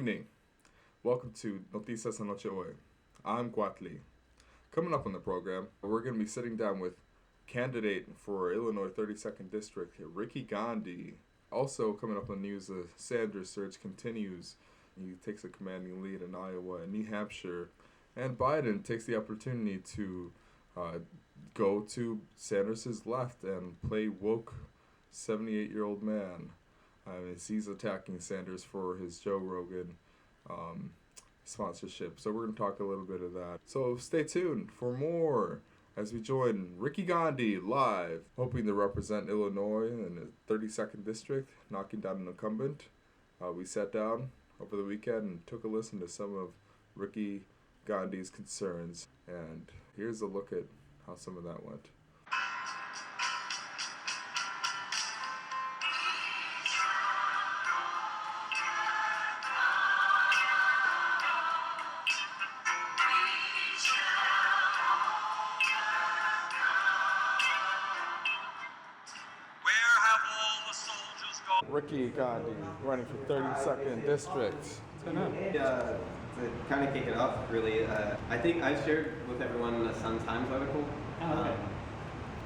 evening. Welcome to Noticias Anoche. I'm Guatli. Coming up on the program, we're going to be sitting down with candidate for Illinois 32nd District, Ricky Gandhi. Also coming up on the news, the Sanders search continues. He takes a commanding lead in Iowa and New Hampshire. And Biden takes the opportunity to go to Sanders' left and play woke 78-year-old man. He's attacking Sanders for his Joe Rogan sponsorship. So we're going to talk a little bit of that. So stay tuned for more as we join Ricky Gandhi live, hoping to represent Illinois in the 32nd District, knocking down an incumbent. We sat down over the weekend and took a listen to some of Ricky Gandhi's concerns. And here's a look at how some of that went. Ricky Gandhi, running for 32nd District. What's going on? To kind of kick it off, really, I think I shared with everyone the Sun Times article.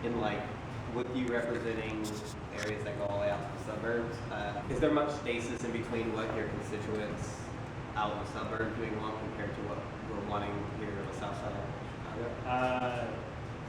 In with you representing areas that go all the way out to the suburbs. Is there much stasis in between what your constituents out in the suburbs doing want compared to what we're wanting here on the south side of Chicago?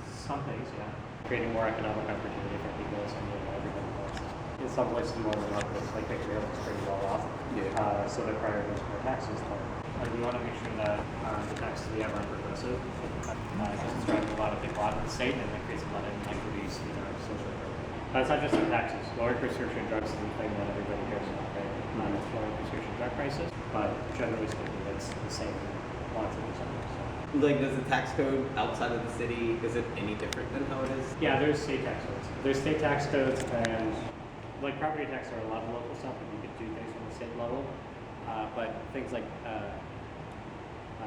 Some things, yeah. Creating more economic opportunity for people is something that everybody wants. In some places more than others, like Victoria is pretty well off. Yeah. So they're prioritizing more taxes. We want to make sure that the taxes we have are progressive. It's driving a lot of people out of the state, and it creates a lot of inequities in our social program. It's not just the taxes. Lowering prescription drugs is the thing that everybody cares about, right? It's lowering prescription drug prices, but generally speaking, it's the same in lots of these others. Does the tax code outside of the city, is it any different than how it is? Yeah, there's state tax codes. There's state tax codes, and property tax are a lot of local stuff, and you can do things from the state level. But things like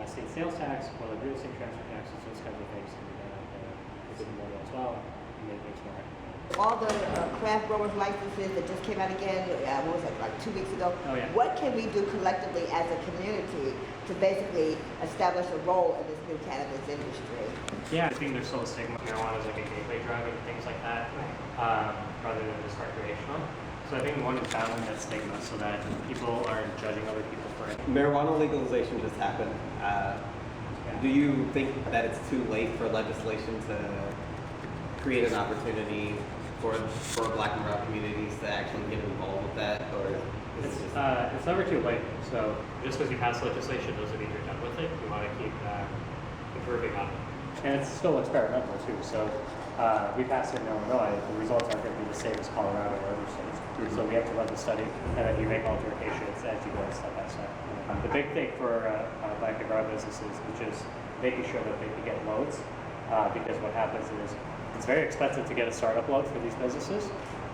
state sales tax, or real estate transfer taxes, those kinds of things can be done out there. It's more as well, and make things more economic. All the craft growers licenses that just came out again, what was it, like 2 weeks ago? Oh, yeah. What can we do collectively as a community to basically establish a role in this new cannabis industry? Yeah, I think there's still a stigma. Marijuana is like a gateway drug and things like that, rather than just recreational. So I think one is battling that stigma so that people aren't judging other people for it. Marijuana legalization just happened. Do you think that it's too late for legislation to create an opportunity for Black and brown communities to actually get involved with that, or it's never too late. So just because you pass legislation doesn't mean you're done with it. You want to keep improving on it, and it's still experimental too. So we passed it in Illinois. The results aren't going to be the same as Colorado or other states. Mm-hmm. So we have to run the study, and then you make alterations as you go step by step. The big thing for Black and brown businesses is just making sure that they can get loans, because what happens is it's very expensive to get a startup loan for these businesses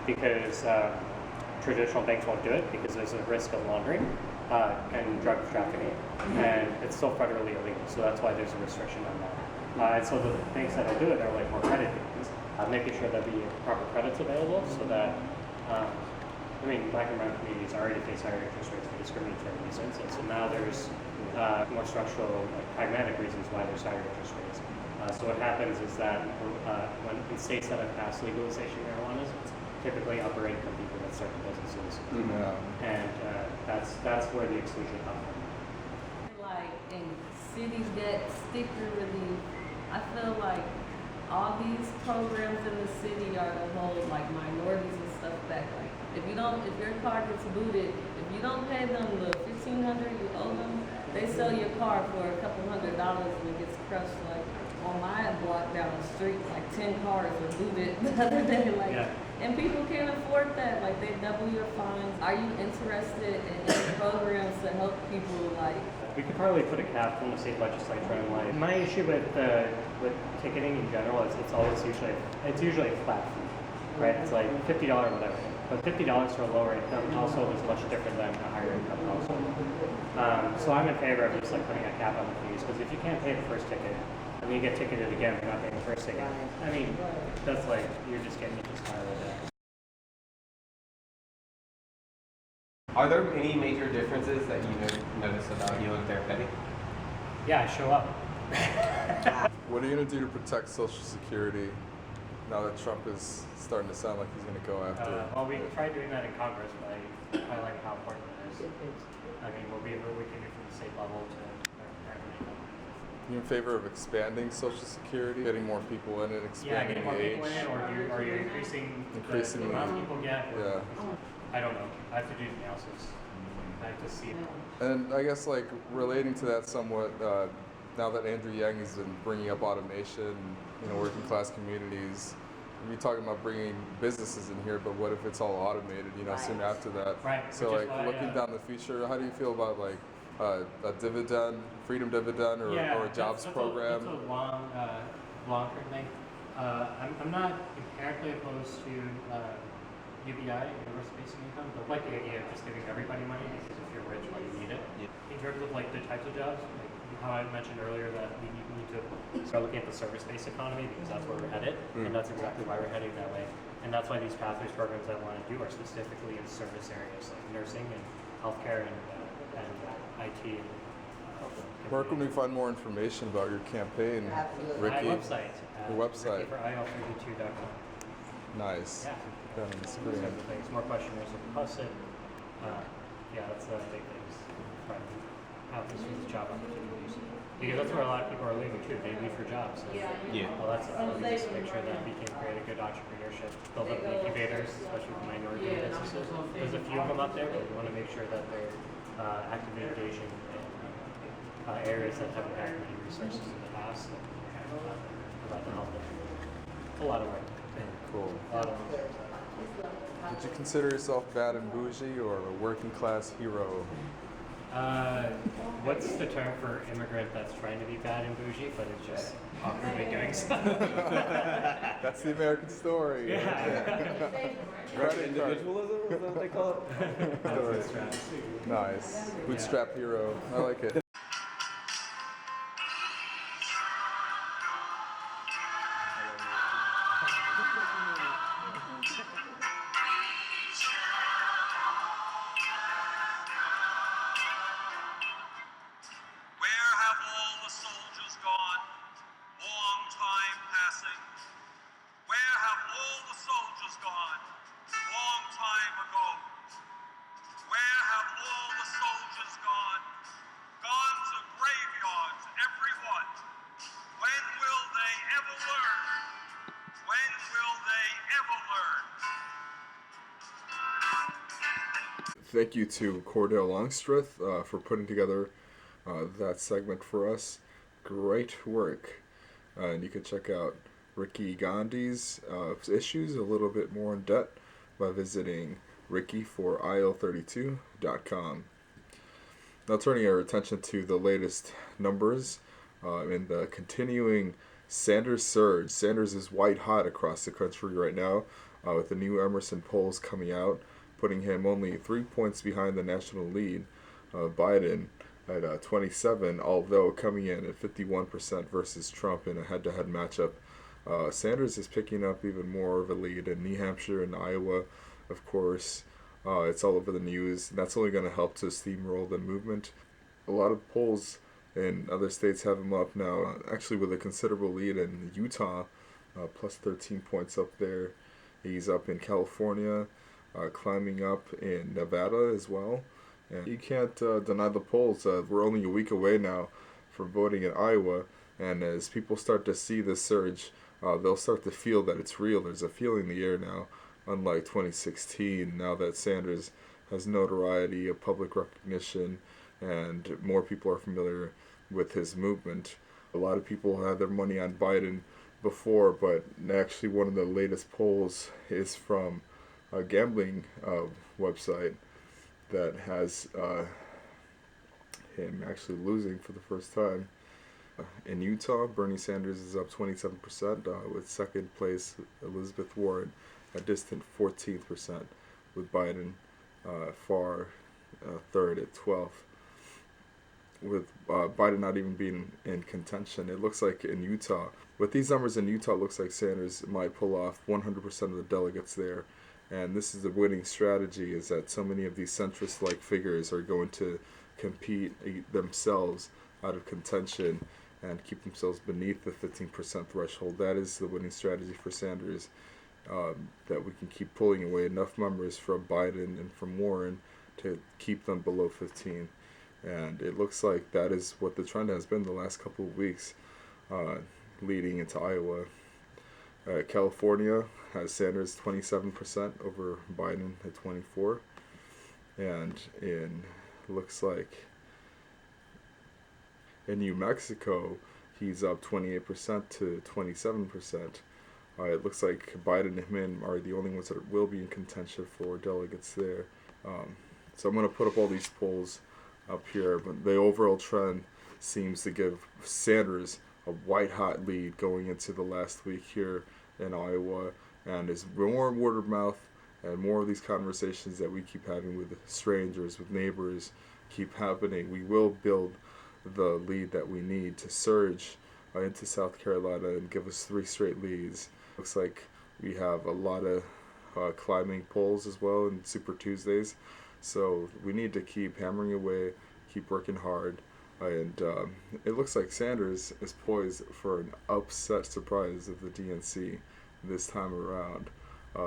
because traditional banks won't do it because there's a risk of laundering and drug trafficking, and it's still federally illegal. So that's why there's a restriction on that. And so the banks that will do it are more credit unions, making sure that the proper credit's available so that Black and brown communities already face higher interest rates for discriminatory reasons, and so now there's more structural, pragmatic reasons why there's higher interest rates. So what happens is that when in states that have passed legalization of marijuana, it's typically upper income people that start the businesses, and that's where the exclusion comes from. In city debt sticker relief, I feel like all these programs in the city are to hold minorities and stuff back. If your car gets booted, if you don't pay them the $1,500 you owe them, they sell your car for a couple $100 and it gets crushed. On my block down the street, 10 cars were booted the other day. And people can't afford that. They double your fines. Are you interested in any programs to help people We could probably put a cap from the state legislature on My issue with ticketing in general is it's usually a flat fee, right? It's $50 whatever. But $50 for a lower income household is much different than a higher income household. So I'm in favor of just putting a cap on the fees, because if you can't pay the first ticket and you get ticketed again for not paying the first ticket, that's you're just getting into a spiral there. Are there any major differences that you notice about you and Thapedi? Yeah, I show up. What are you going to do to protect Social Security now that Trump is starting to sound like he's going to go after it? Well, we tried doing that in Congress by highlighting how important it is. I mean, we can do from the state level to You in favor of expanding Social Security, getting more people in it, expanding getting more the age? people in, or are you increasing the amount people get? Yeah. I don't know. I have to do the analysis. I have to see. And I guess like relating to that somewhat, now that Andrew Yang has been bringing up automation, working class communities, you're talking about bringing businesses in here, but what if it's all automated, soon after that? Right. So like looking down the future, how do you feel about like a dividend, freedom dividend, or a jobs program? That's a long-term thing. I'm not inherently opposed to UBI, universal basic income, but like the idea of just giving everybody money because if you're rich, you need it. Yeah. In terms of like the types of jobs, like how I mentioned earlier that we need to start looking at the service-based economy because that's where we're headed, and that's exactly why we're heading that way. And that's why these pathways programs I want to do are specifically in service areas like nursing and healthcare and IT. Where can we find more information about your campaign, Absolutely. Ricky? My website. Your website. RickyForIL32.com. Nice. Yeah. Down on the Those screen. types of things. More questionnaires will be posted. That's the big things. Trying to have these job opportunities. Because that's where a lot of people are leaving too. They leave for jobs. So, well, that's just to make sure that we can create a good entrepreneurship, build up the incubators, especially for minority businesses. There's a few of them out there, but we want to make sure that they're actively engaging in areas that haven't had many resources in the past and provide the help. A lot of work. Cool. A lot of work. Would you consider yourself bad and bougie or a working class hero? What's the term for immigrant that's trying to be bad and bougie, but is just awkwardly doing so? That's the American story. Russian individualism, is that what they call it? Bootstraps. Nice. Bootstrap hero. I like it. Where have all the soldiers gone? Long time passing. Where have all the soldiers gone? Long time ago. Where have all the soldiers gone? Gone to graveyards, everyone. When will they ever learn? When will they ever learn? Thank you to Cordell Longstreth for putting together that segment for us. Great work. And you can check out Ricky Gandhi's issues a little bit more in depth by visiting RickyForIL32.com. Now turning our attention to the latest numbers in the continuing Sanders surge. Sanders is white hot across the country right now with the new Emerson polls coming out, putting him only 3 points behind the national lead of Biden at 27, although coming in at 51% versus Trump in a head-to-head matchup. Sanders is picking up even more of a lead in New Hampshire and Iowa, of course. It's all over the news. That's only going to help to steamroll the movement. A lot of polls in other states have him up now, actually with a considerable lead in Utah, plus 13 points up there. He's up in California, climbing up in Nevada as well. And you can't deny the polls. We're only a week away now from voting in Iowa, and as people start to see this surge, they'll start to feel that it's real. There's a feeling in the air now, unlike 2016, now that Sanders has notoriety, a public recognition, and more people are familiar with his movement. A lot of people had their money on Biden before, but actually one of the latest polls is from a gambling website that has him actually losing for the first time. In Utah, Bernie Sanders is up 27%, with second place Elizabeth Warren a distant 14%, with Biden far third at 12th. With Biden not even being in contention, it looks like in Utah, with these numbers in Utah, it looks like Sanders might pull off 100% of the delegates there, And this is the winning strategy, is that so many of these centrist-like figures are going to compete themselves out of contention and keep themselves beneath the 15% threshold. That is the winning strategy for Sanders, that we can keep pulling away enough members from Biden and from Warren to keep them below 15. And it looks like that is what the trend has been the last couple of weeks, leading into Iowa. California has Sanders 27% over Biden at 24%. And looks like in New Mexico, he's up 28% to 27%. It looks like Biden and him are the only ones that will be in contention for delegates there. So I'm going to put up all these polls up here, but the overall trend seems to give Sanders a white-hot lead going into the last week here in Iowa. And as more word of mouth and more of these conversations that we keep having with strangers, with neighbors, keep happening, we will build the lead that we need to surge into South Carolina and give us 3 straight leads. Looks like we have a lot of climbing polls as well in Super Tuesdays. So we need to keep hammering away, keep working hard. And it looks like Sanders is poised for an upset surprise of the DNC this time around.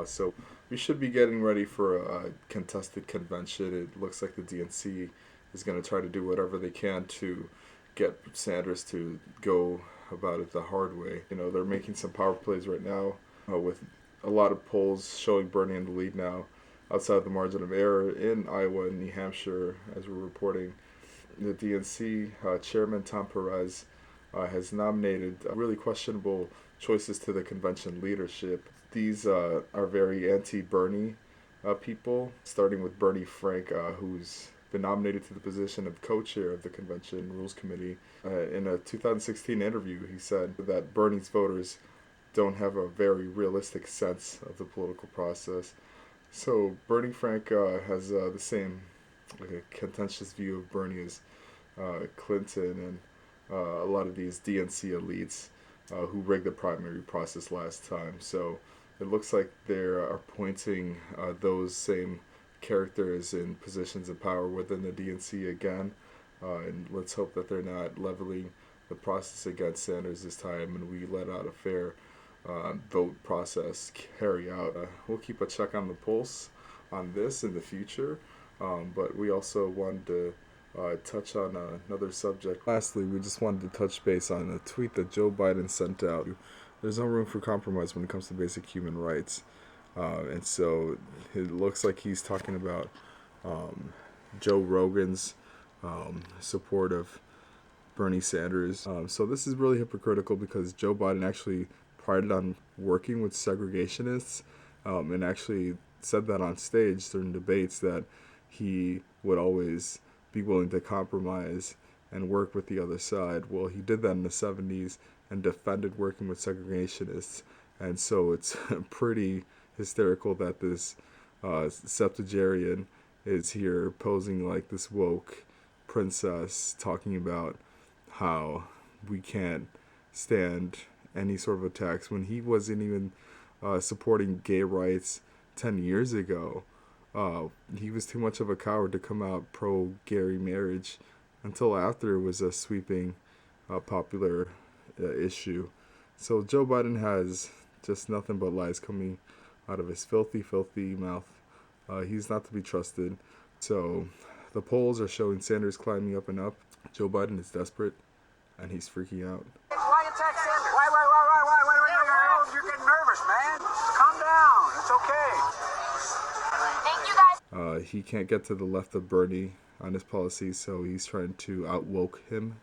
So we should be getting ready for a contested convention. It looks like the DNC is going to try to do whatever they can to get Sanders to go about it the hard way. You know, they're making some power plays right now with a lot of polls showing Bernie in the lead now outside the margin of error in Iowa and New Hampshire, as we're reporting. The DNC chairman Tom Perez has nominated really questionable choices to the convention leadership. These are very anti-Bernie people, starting with Bernie Frank, who's been nominated to the position of co-chair of the Convention Rules Committee. In a 2016 interview, he said that Bernie's voters don't have a very realistic sense of the political process. So Bernie Frank has the same a contentious view of Bernie as Clinton and a lot of these DNC elites who rigged the primary process last time. So it looks like they're appointing those same characters in positions of power within the DNC again. And let's hope that they're not leveling the process against Sanders this time and we let out a fair vote process carry out. We'll keep a check on the pulse on this in the future, but we also wanted to touch on another subject. Lastly, we just wanted to touch base on a tweet that Joe Biden sent out. There's no room for compromise when it comes to basic human rights. And so it looks like he's talking about Joe Rogan's support of Bernie Sanders. So this is really hypocritical because Joe Biden actually prided on working with segregationists and actually said that on stage during debates that he would always be willing to compromise and work with the other side. Well, he did that in the 70s and defended working with segregationists. And so it's pretty hysterical that this septuagenarian is here posing like this woke princess talking about how we can't stand any sort of attacks when he wasn't even supporting gay rights 10 years ago. He was too much of a coward to come out pro-gay marriage until after it was a sweeping popular issue. So Joe Biden has just nothing but lies coming out of his filthy mouth. He's not to be trusted. So the polls are showing Sanders climbing up and up. Joe Biden is desperate, and he's freaking out. Why attack Sanders? Why? You're getting nervous, man. Calm down. It's okay. Thank you, guys. He can't get to the left of Bernie on his policies, so he's trying to outwoke him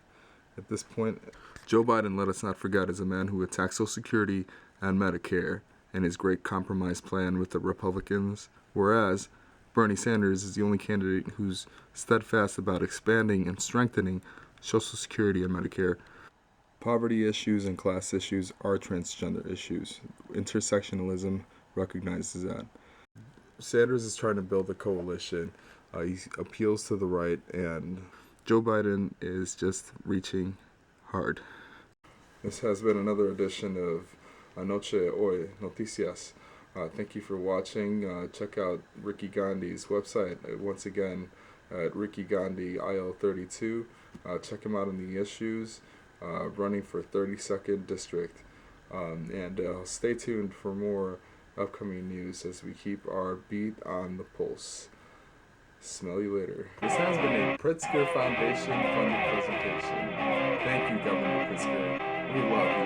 at this point. Joe Biden, let us not forget, is a man who attacked Social Security and Medicare and his great compromise plan with the Republicans, whereas Bernie Sanders is the only candidate who's steadfast about expanding and strengthening Social Security and Medicare. Poverty issues and class issues are transgender issues. Intersectionalism recognizes that. Sanders is trying to build a coalition. He appeals to the right, and Joe Biden is just reaching hard. This has been another edition of Anoche, Hoy, Noticias. Thank you for watching. Check out Ricky Gandhi's website once again at Ricky Gandhi IL32. Check him out on the issues, running for 32nd District. And stay tuned for more upcoming news as we keep our beat on the pulse. Smell you later. This has been a Pritzker Foundation funded presentation. Thank you, Governor Pritzker. We love you.